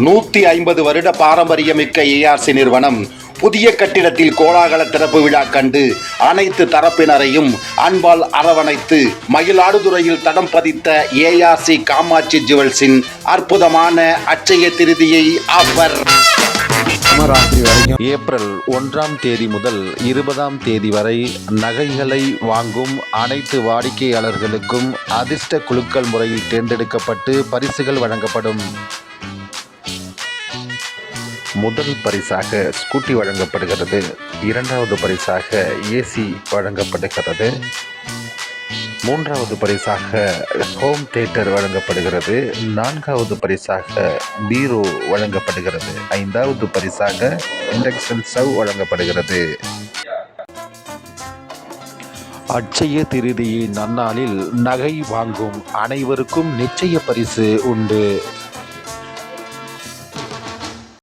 150 வருட பாரம்பரியமிக்க ஏஆர்சி நிறுவனம் புதிய கட்டிடத்தில் கோலாகல திறப்பு விழா கண்டு அனைத்து தரப்பினரையும் அன்பால் அரவணைத்து மயிலாடுதுறையில் தடம் பதித்த ஏஆர்சி காமாட்சி ஜுவல்ஸின் அற்புதமான அட்சய திருதியை ஆஃபர். ஏப்ரல் 1ஆம் தேதி முதல் 20ஆம் தேதி வரை நகைகளை வாங்கும் அனைத்து வாடிக்கையாளர்களுக்கும் அதிர்ஷ்ட குலுக்கல் முறையில் தேர்ந்தெடுக்கப்பட்டு பரிசுகள் வழங்கப்படும். முதல் பரிசாக ஸ்கூட்டி வழங்கப்படுகிறது. இரண்டாவது பரிசாக ஏசி வழங்கப்படுகிறது. மூன்றாவது பரிசாக ஹோம் தியேட்டர் வழங்கப்படுகிறது. நான்காவது பரிசாக பீரோ வழங்கப்படுகிறது. ஐந்தாவது பரிசாக இண்டக்ஷன் ஸ்டவ் வழங்கப்படுகிறது. அட்சய திருதியை நன்னாளில் நகை வாங்கும் அனைவருக்கும் நிச்சய பரிசு உண்டு.